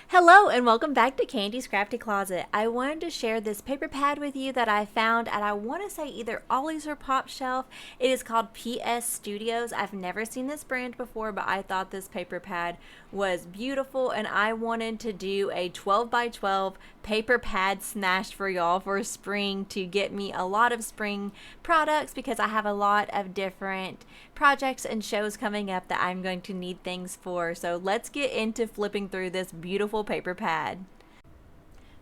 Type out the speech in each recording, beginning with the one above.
Hello and welcome back to Candy's Crafty Closet. I wanted to share this paper pad with you that I found at, I want to say, either Ollie's or Pop Shelf. It is called PS Studios. I've never seen this brand before, but I thought this paper pad was beautiful and I wanted to do a 12 by 12 paper pad smash for y'all for spring to get me a lot of spring products because I have a lot of different projects and shows coming up that I'm going to need things for. So let's get into flipping through this beautiful paper pad.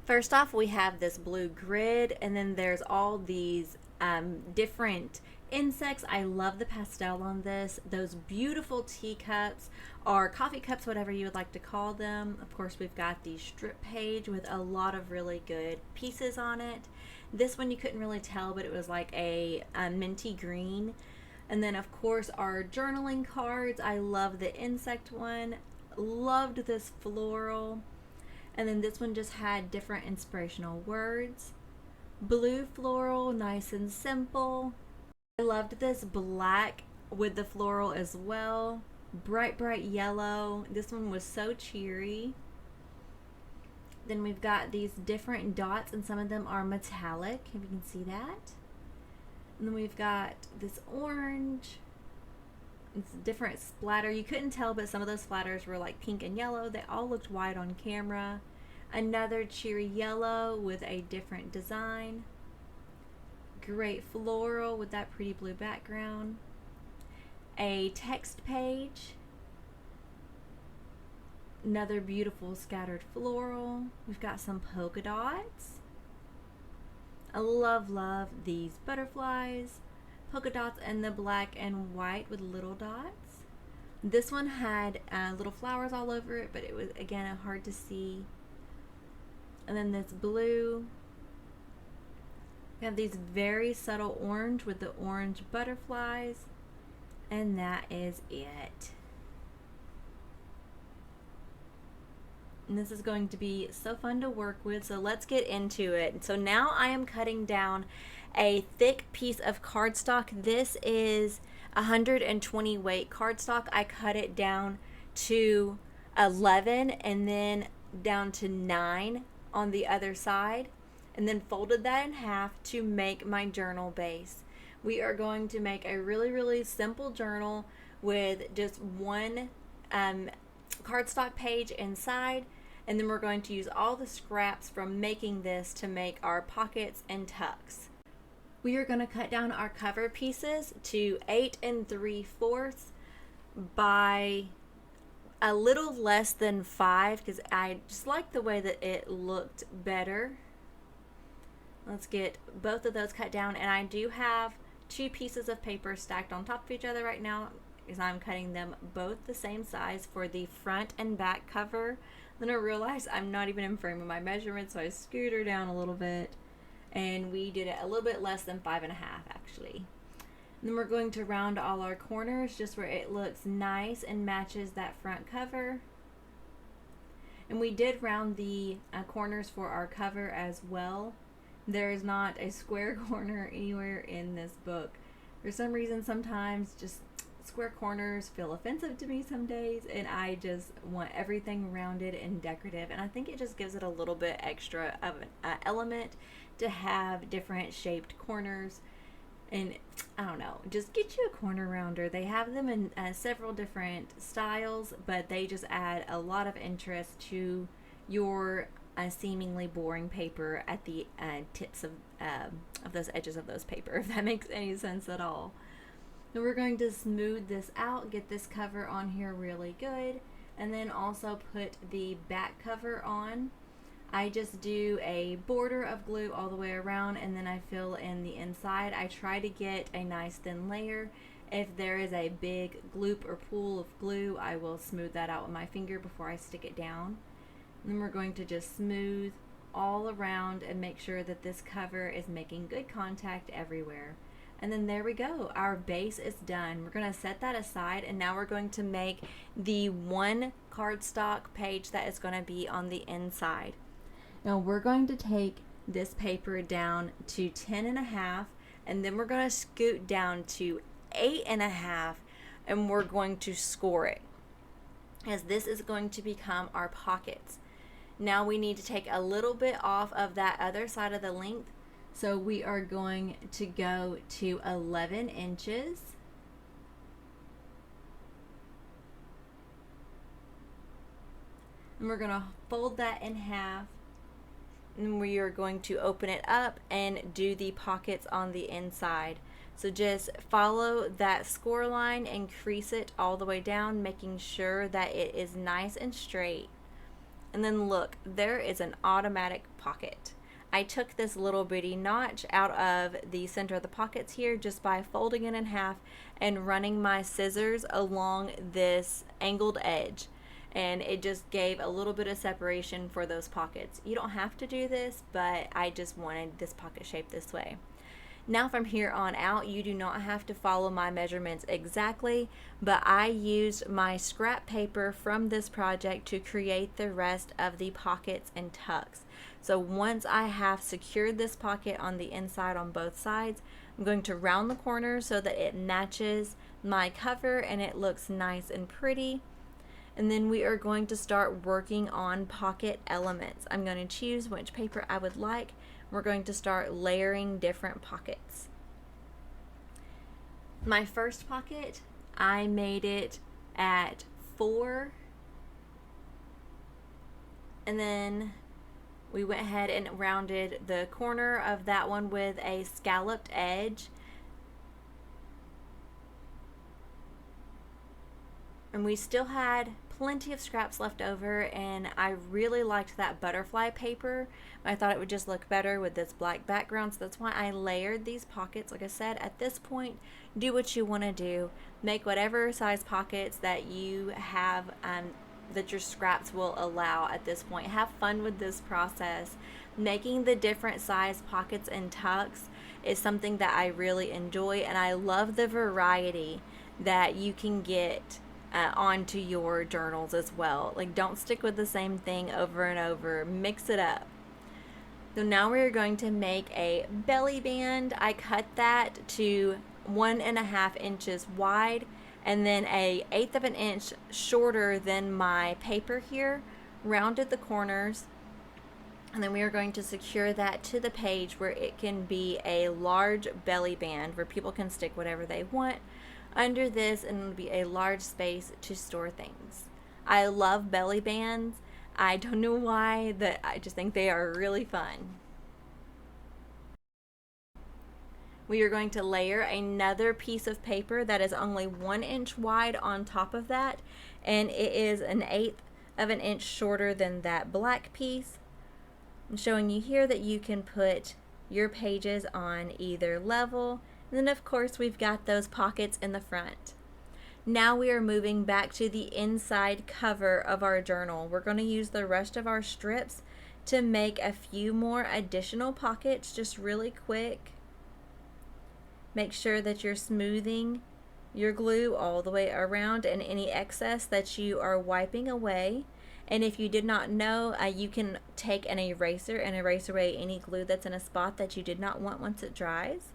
First off, we have this blue grid, and then there's all these different insects. I love the pastel on this. Those beautiful teacups or coffee cups, whatever you would like to call them. Of course, we've got the strip page with a lot of really good pieces on it. This one you couldn't really tell, but it was like a minty green. And then, of course, our journaling cards. I love the insect one. Loved this floral. And then this one just had different inspirational words. Blue floral, nice and simple. I loved this black with the floral as well. Bright, bright yellow. This one was so cheery. Then we've got these different dots, and some of them are metallic, if you can see that. And then we've got this orange. It's different splatter. You couldn't tell, but some of those splatters were like pink and yellow. They all looked white on camera. Another cheery yellow with a different design. Great floral with that pretty blue background. A text page. Another beautiful scattered floral. We've got some polka dots. I love these butterflies. Polka dots and the black and white with little dots. This one had little flowers all over it, but it was, again, hard to see. And then this blue. We have these very subtle orange with the orange butterflies. And that is it. And this is going to be so fun to work with, so let's get into it. So now I am cutting down a thick piece of cardstock. This is 120 weight cardstock. I cut it down to 11 and then down to 9 on the other side, and then folded that in half to make my journal base. We are going to make a really simple journal with just one cardstock page inside, and then we're going to use all the scraps from making this to make our pockets and tucks. We are going to cut down our cover pieces to 8 3/4 by a little less than 5 because I just like the way that it looked better. Let's get both of those cut down, and I do have 2 pieces of paper stacked on top of each other right now because I'm cutting them both the same size for the front and back cover. Then I realized I'm not even in frame of my measurements, so I scooted her down a little bit, and we did it a little bit less than 5.5 actually. And then we're going to round all our corners just where it looks nice and matches that front cover. And we did round the corners for our cover as well. There is not a square corner anywhere in this book. For some reason, sometimes just square corners feel offensive to me some days, and I just want everything rounded and decorative, and I think it just gives it a little bit extra of an element to have different shaped corners. And I don't know, just get you a corner rounder. They have them in several different styles, but they just add a lot of interest to your seemingly boring paper at the tips of those edges of those paper, if that makes any sense at all. Now we're going to smooth this out, get this cover on here really good, and then also put the back cover on. I just do a border of glue all the way around, and then I fill in the inside. I try to get a nice thin layer. If there is a big gloop or pool of glue, I will smooth that out with my finger before I stick it down. And then we're going to just smooth all around and make sure that this cover is making good contact everywhere. And then there we go, our base is done. We're going to set that aside, and now we're going to make the one cardstock page that is going to be on the inside. Now we're going to take this paper down to 10.5, and then we're going to scoot down to 8.5, and we're going to score it, as this is going to become our pockets. Now we need to take a little bit off of that other side of the length. So we are going to go to 11 inches. And we're going to fold that in half. And we are going to open it up and do the pockets on the inside. So just follow that score line and crease it all the way down, making sure that it is nice and straight. And then look, there is an automatic pocket. I took this little bitty notch out of the center of the pockets here just by folding it in half and running my scissors along this angled edge. And it just gave a little bit of separation for those pockets. You don't have to do this, but I just wanted this pocket shape this way. Now from here on out, you do not have to follow my measurements exactly, but I used my scrap paper from this project to create the rest of the pockets and tucks. So once I have secured this pocket on the inside on both sides, I'm going to round the corners so that it matches my cover and it looks nice and pretty. And then we are going to start working on pocket elements. I'm going to choose which paper I would like. We're going to start layering different pockets. My first pocket, I made it at 4. And then we went ahead and rounded the corner of that one with a scalloped edge. And we still had plenty of scraps left over, and I really liked that butterfly paper. I thought it would just look better with this black background, so that's why I layered these pockets. Like I said, at this point, do what you want to do. Make whatever size pockets that you have that your scraps will allow at this point. Have fun with this process. Making the different size pockets and tucks is something that I really enjoy, and I love the variety that you can get onto your journals as well. Like, don't stick with the same thing over and over. Mix it up. So now we're going to make a belly band. I cut that to 1.5 inches wide and then a 1/8 of an inch shorter than my paper here. Rounded the corners, and then we are going to secure that to the page where it can be a large belly band where people can stick whatever they want under this, and it'll be a large space to store things. I love belly bands. I don't know why, but I just think they are really fun. We are going to layer another piece of paper that is only 1 inch wide on top of that, and it is an 1/8 of an inch shorter than that black piece. I'm showing you here that you can put your pages on either level. And then of course we've got those pockets in the front. Now we are moving back to the inside cover of our journal. We're going to use the rest of our strips to make a few more additional pockets just really quick. Make sure that you're smoothing your glue all the way around and any excess that you are wiping away. And if you did not know, you can take an eraser and erase away any glue that's in a spot that you did not want once it dries.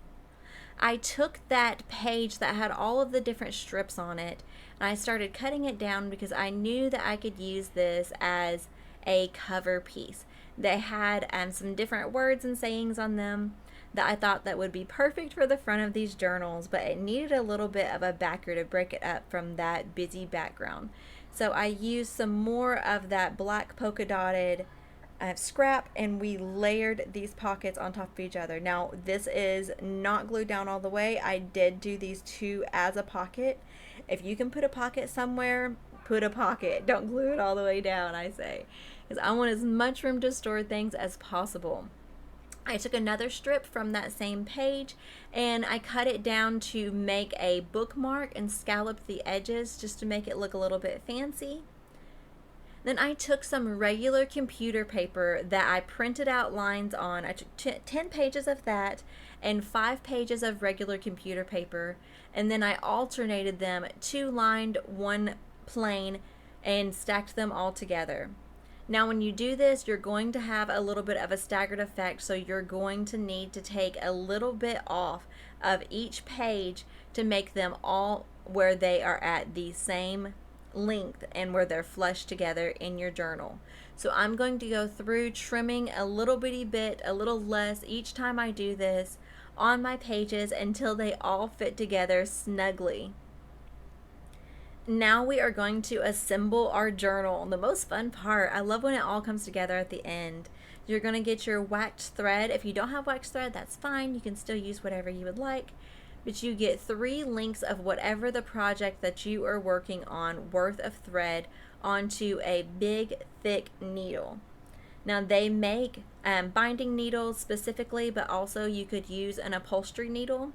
I took that page that had all of the different strips on it and I started cutting it down because I knew that I could use this as a cover piece. They had some different words and sayings on them that I thought that would be perfect for the front of these journals, but it needed a little bit of a backer to break it up from that busy background. So I used some more of that black polka dotted scrap, and we layered these pockets on top of each other. Now this is not glued down all the way. I did do these two as a pocket. If you can put a pocket somewhere, put a pocket. Don't glue it all the way down, I say, because I want as much room to store things as possible. I took another strip from that same page and I cut it down to make a bookmark and scalloped the edges just to make it look a little bit fancy. Then I took some regular computer paper that I printed out lines on. I took 10 pages of that and 5 pages of regular computer paper, and then I alternated them, 2 lined, 1 plain, and stacked them all together. Now when you do this, you're going to have a little bit of a staggered effect, so you're going to need to take a little bit off of each page to make them all where they are at the same length and where they're flush together in your journal. So I'm going to go through trimming a little bitty bit, a little less each time I do this on my pages until they all fit together snugly. Now we are going to assemble our journal. The most fun part, I love when it all comes together at the end. You're going to get your waxed thread. If you don't have waxed thread, that's fine. You can still use whatever you would like. But you get 3 links of whatever the project that you are working on worth of thread onto a big, thick needle. Now they make binding needles specifically, but also you could use an upholstery needle.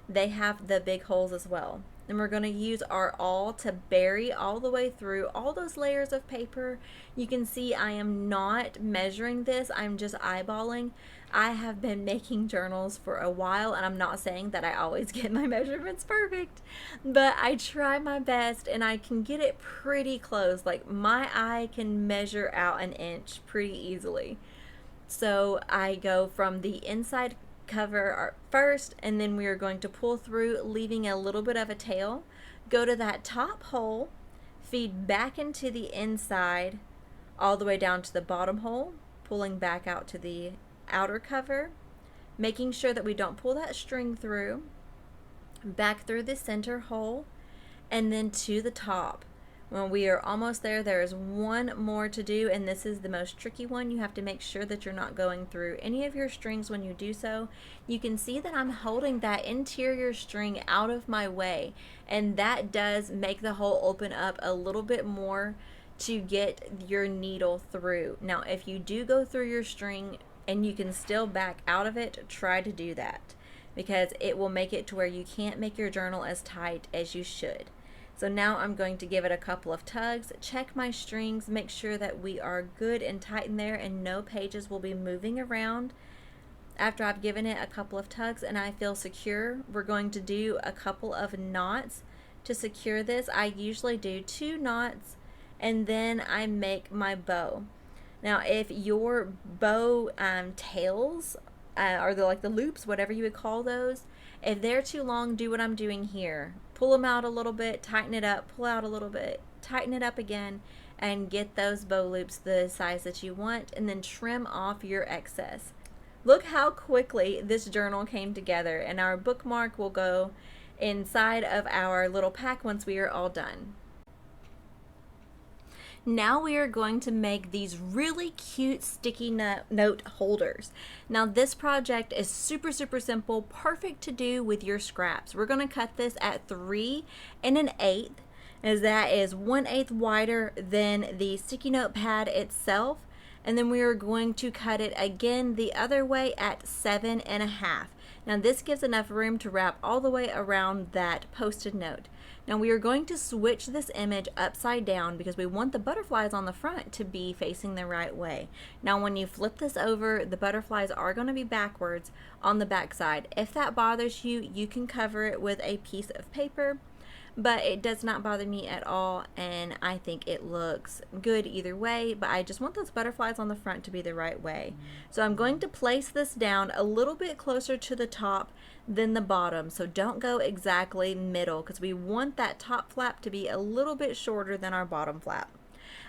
They have the big holes as well. And we're going to use our awl to bury all the way through all those layers of paper. You can see I am not measuring this, I'm just eyeballing. I have been making journals for a while, and I'm not saying that I always get my measurements perfect, but I try my best and I can get it pretty close. Like my eye can measure out an inch pretty easily. So I go from the inside cover first, and then we are going to pull through, leaving a little bit of a tail. Go to that top hole, feed back into the inside all the way down to the bottom hole, pulling back out to the outer cover, making sure that we don't pull that string through, back through the center hole, and then to the top. When we are almost there, there is one more to do, and this is the most tricky one. You have to make sure that you're not going through any of your strings when you do so. You can see that I'm holding that interior string out of my way, and that does make the hole open up a little bit more to get your needle through. Now, if you do go through your string and you can still back out of it, try to do that, because it will make it to where you can't make your journal as tight as you should. So now I'm going to give it a couple of tugs, check my strings, make sure that we are good and tight in there and no pages will be moving around. After I've given it a couple of tugs and I feel secure, we're going to do a couple of knots to secure this. I usually do 2 knots and then I make my bow. Now if your bow tails or like the loops, whatever you would call those, if they're too long, do what I'm doing here. Pull them out a little bit, tighten it up, pull out a little bit, tighten it up again, and get those bow loops the size that you want, and then trim off your excess. Look how quickly this journal came together, and our bookmark will go inside of our little pack once we are all done. Now we are going to make these really cute sticky note holders. Now this project is super simple, perfect to do with your scraps. We're going to cut this at 3 1/8, as that is 1/8 wider than the sticky note pad itself. And then we are going to cut it again the other way at 7 1/2. Now this gives enough room to wrap all the way around that post-it note. Now we are going to switch this image upside down because we want the butterflies on the front to be facing the right way. Now when you flip this over, the butterflies are going to be backwards on the back side. If that bothers you, you can cover it with a piece of paper, but it does not bother me at all, and I think it looks good either way, but I just want those butterflies on the front to be the right way. So I'm going to place this down a little bit closer to the top than the bottom, so don't go exactly middle because we want that top flap to be a little bit shorter than our bottom flap.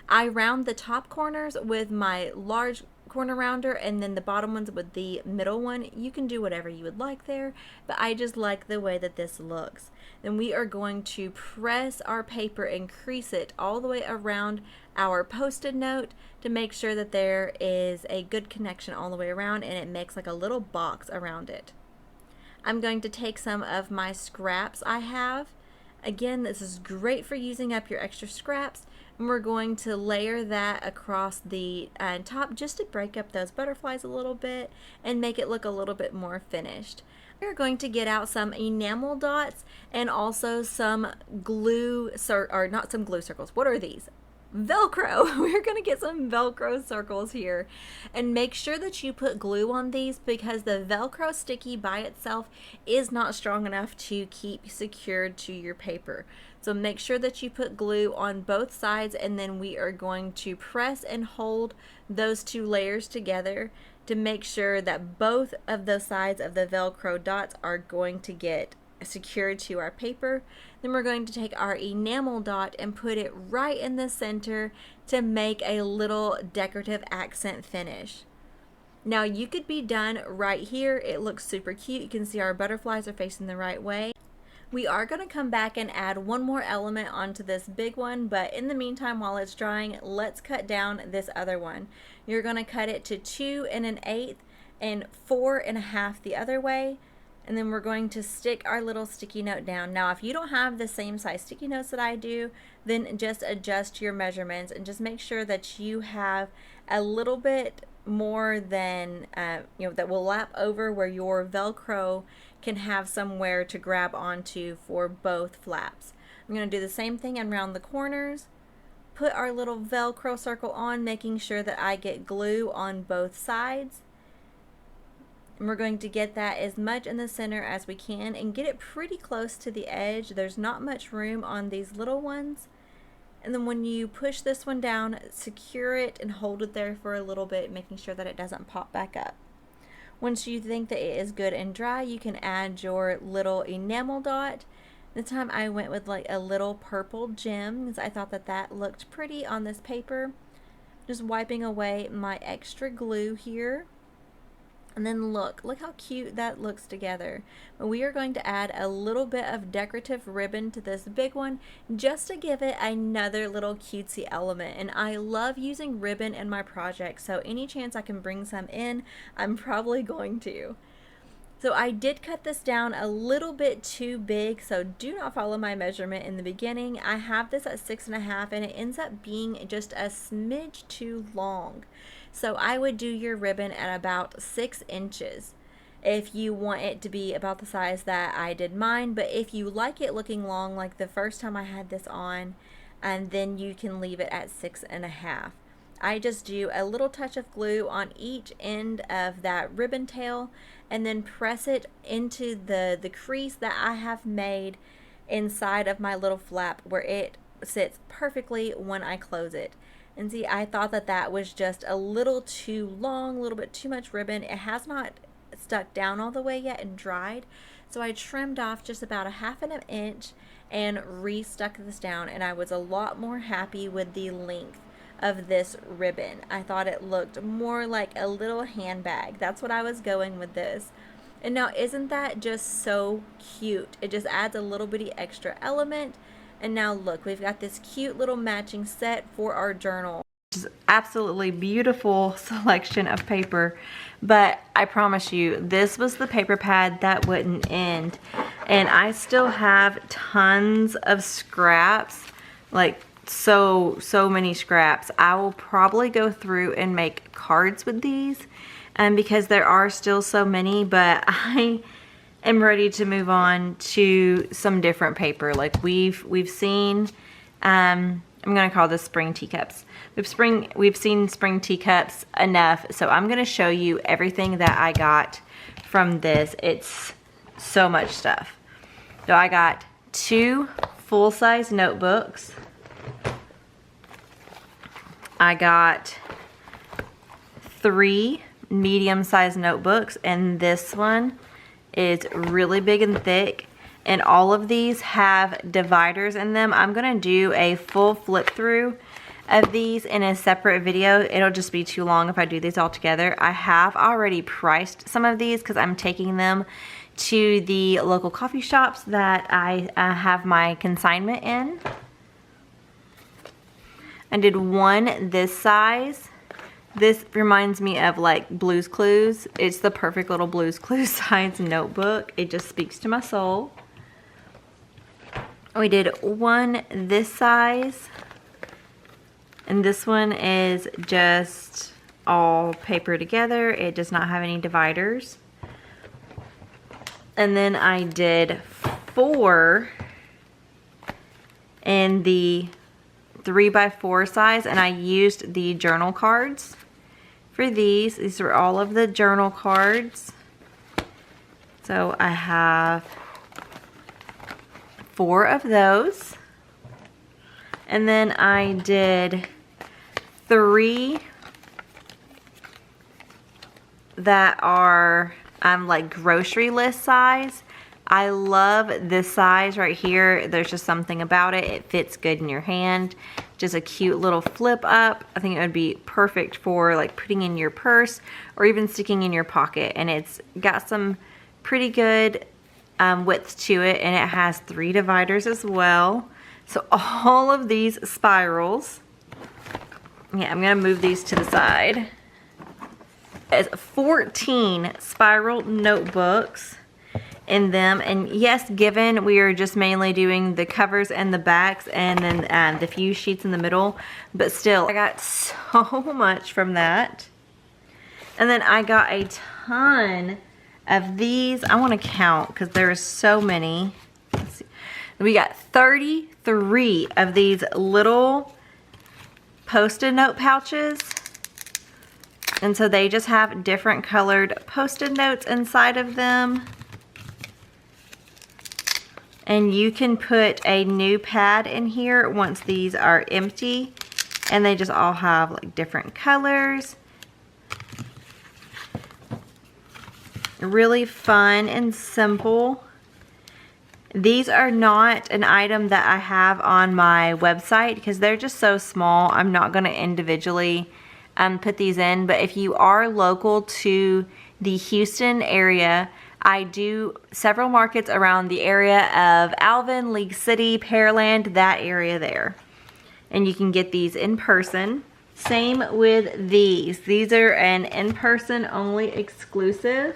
I round the top corners with my large corner rounder and then the bottom ones with the middle one. You can do whatever you would like there, but I just like the way that this looks. Then we are going to press our paper and crease it all the way around our post-it note to make sure that there is a good connection all the way around and it makes like a little box around it. I'm going to take some of my scraps I have. Again, this is great for using up your extra scraps, and we're going to layer that across the top just to break up those butterflies a little bit and make it look a little bit more finished. We're going to get out some enamel dots and also some glue, or not some glue circles. What are these? Velcro. We're going to get some Velcro circles here and make sure that you put glue on these because the Velcro sticky by itself is not strong enough to keep secured to your paper. So make sure that you put glue on both sides, and then we are going to press and hold those 2 layers together to make sure that both of the sides of the Velcro dots are going to get secured to our paper. Then we're going to take our enamel dot and put it right in the center to make a little decorative accent finish. Now you could be done right here. It looks super cute. You can see our butterflies are facing the right way. We are going to come back and add one more element onto this big one, but in the meantime, while it's drying, let's cut down this other one. You're going to cut it to 2 1/8 and 4 1/2 the other way, and then we're going to stick our little sticky note down. Now, if you don't have the same size sticky notes that I do, then just adjust your measurements and just make sure that you have a little bit more than, that will lap over where your Velcro can have somewhere to grab onto for both flaps. I'm going to do the same thing around the corners. Put our little Velcro circle on, making sure that I get glue on both sides. And we're going to get that as much in the center as we can and get it pretty close to the edge. There's not much room on these little ones. And then when you push this one down, secure it and hold it there for a little bit, making sure that it doesn't pop back up. Once you think that it is good and dry, you can add your little enamel dot. This time I went with like a little purple gem because I thought that that looked pretty on this paper. Just wiping away my extra glue here. And then look how cute that looks together. But we are going to add a little bit of decorative ribbon to this big one just to give it another little cutesy element. And I love using ribbon in my projects, so any chance I can bring some in, I'm probably going to. So I did cut this down a little bit too big, so do not follow my measurement in the beginning. I have this at 6 1/2 and it ends up being just a smidge too long. So I would do your ribbon at about 6 inches if you want it to be about the size that I did mine. But if you like it looking long like the first time I had this on, and then you can leave it at 6 1/2. I just do a little touch of glue on each end of that ribbon tail and then press it into the crease that I have made inside of my little flap where it sits perfectly when I close it. And see, I thought that that was just a little too long, a little bit too much ribbon. It has not stuck down all the way yet and dried. So I trimmed off just about 1/2 inch and re-stuck this down, and I was a lot more happy with the length of this ribbon. I thought it looked more like a little handbag. That's what I was going with this. And now isn't that just so cute? It just adds a little bitty extra element. And now look, we've got this cute little matching set for our journal. It's absolutely beautiful selection of paper, but I promise you, this was the paper pad that wouldn't end. And I still have tons of scraps, like so many scraps. I will probably go through and make cards with these because there are still so many, but I'm ready to move on to some different paper. Like we've seen, I'm gonna call this spring teacups. We've seen spring teacups enough, so I'm gonna show you everything that I got from this. It's so much stuff. So I got 2 full-size notebooks. I got 3 medium-sized notebooks, and this one is really big and thick, and all of these have dividers in them. I'm gonna do a full flip through of these in a separate video. It'll just be too long if I do these all together. I have already priced some of these because I'm taking them to the local coffee shops that I have my consignment in. I did one this size. This reminds me of like Blue's Clues. It's the perfect little Blue's Clues size notebook. It just speaks to my soul. We did one this size. And this one is just all paper together. It does not have any dividers. And then I did 4 in the 3x4 size, and I used the journal cards for these. These are all of the journal cards. So I have 4 of those. And then I did 3 that are like grocery list size, I love this size right here. There's just something about it. It fits good in your hand. Just a cute little flip up. I think it would be perfect for like putting in your purse or even sticking in your pocket. And it's got some pretty good width to it, and it has 3 dividers as well. So all of these spirals, yeah, I'm gonna move these to the side. It's 14 spiral notebooks in them, and yes, given we are just mainly doing the covers and the backs and then the few sheets in the middle, but still I got so much from that. And then I got a ton of these. I want to count because there's so many. Let's see. We got 33 of these little Post-it note pouches, and so they just have different colored Post-it notes inside of them. And you can put a new pad in here once these are empty, and they just all have like different colors. Really fun and simple. These are not an item that I have on my website because they're just so small. I'm not going to individually put these in, but if you are local to the Houston area, I do several markets around the area of Alvin, League City, Pearland, that area there. And you can get these in person. Same with these. These are an in-person only exclusive.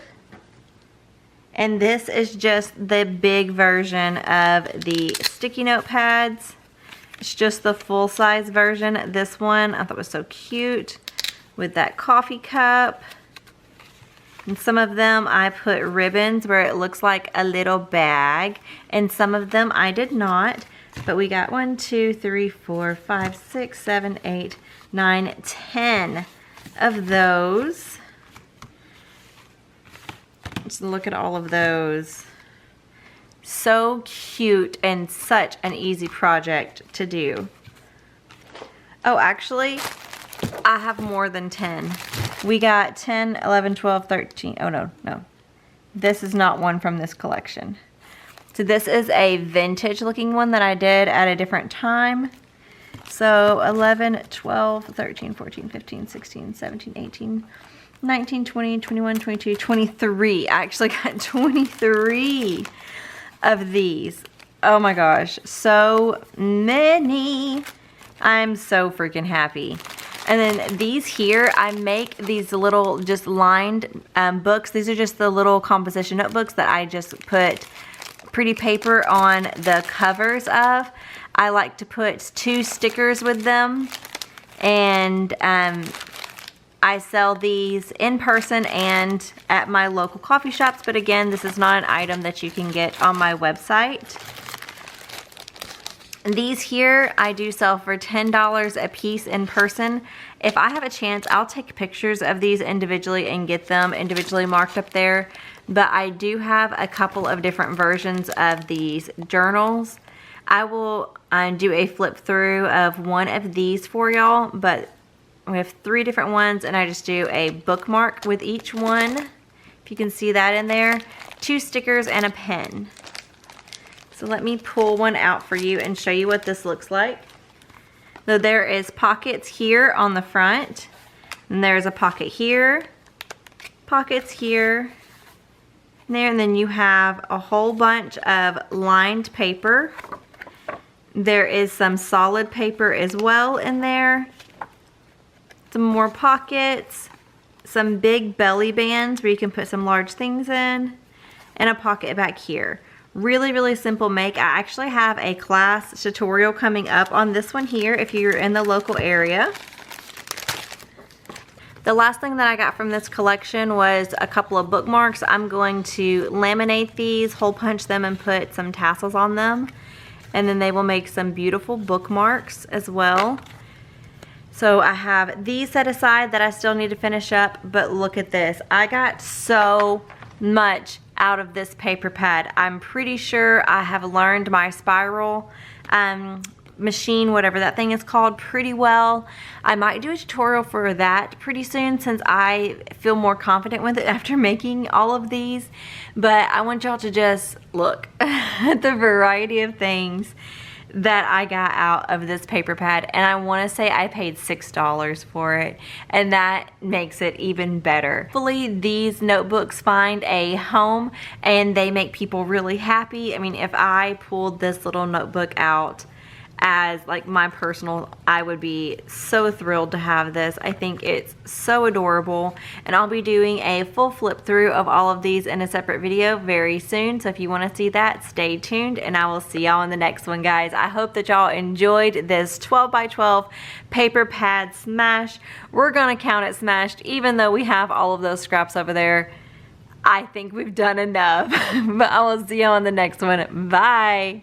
And this is just the big version of the sticky note pads. It's just the full-size version. This one I thought was so cute with that coffee cup. And some of them I put ribbons where it looks like a little bag, and some of them I did not. But we got 1, 2, 3, 4, 5, 6, 7, 8, 9, 10 of those. Just look at all of those. So cute and such an easy project to do. Oh, actually, I have more than 10. We got 10, 11, 12, 13. Oh, no. This is not one from this collection. So this is a vintage looking one that I did at a different time. So 11, 12, 13, 14, 15, 16, 17, 18, 19, 20, 21, 22, 23. I actually got 23 of these. Oh my gosh, so many. I'm so freaking happy. And then these here, I make these little just lined books. These are just the little composition notebooks that I just put pretty paper on the covers of. I like to put 2 stickers with them, and I sell these in person and at my local coffee shops, but again, this is not an item that you can get on my website. These here I do sell for $10 a piece in person. If I have a chance, I'll take pictures of these individually and get them individually marked up there. But I do have a couple of different versions of these journals. I will do a flip through of one of these for y'all, but we have 3 different ones, and I just do a bookmark with each one. If you can see that in there. 2 stickers and a pen. So let me pull one out for you and show you what this looks like. So there is pockets here on the front, and there's a pocket here, pockets here, there, and then you have a whole bunch of lined paper. There is some solid paper as well in there. Some more pockets, some big belly bands where you can put some large things in, and a pocket back here. Really, really simple make. I actually have a class tutorial coming up on this one here if you're in the local area. The last thing that I got from this collection was a couple of bookmarks. I'm going to laminate these, hole punch them, and put some tassels on them. And then they will make some beautiful bookmarks as well. So I have these set aside that I still need to finish up, but look at this. I got so much out of this paper pad. I'm pretty sure I have learned my spiral machine, whatever that thing is called, pretty well. I might do a tutorial for that pretty soon since I feel more confident with it after making all of these. But I want y'all to just look at the variety of things that I got out of this paper pad, and I want to say I paid $6 for it, and that makes it even better. Hopefully these notebooks find a home and they make people really happy. I mean, if I pulled this little notebook out as like my personal, I would be so thrilled to have this. I think it's so adorable, and I'll be doing a full flip through of all of these in a separate video very soon. So if you want to see that, stay tuned, and I will see y'all in the next one, guys. I hope that y'all enjoyed this 12 by 12 paper pad smash. We're gonna count it smashed even though we have all of those scraps over there. I think we've done enough. But I will see y'all in the next one. Bye.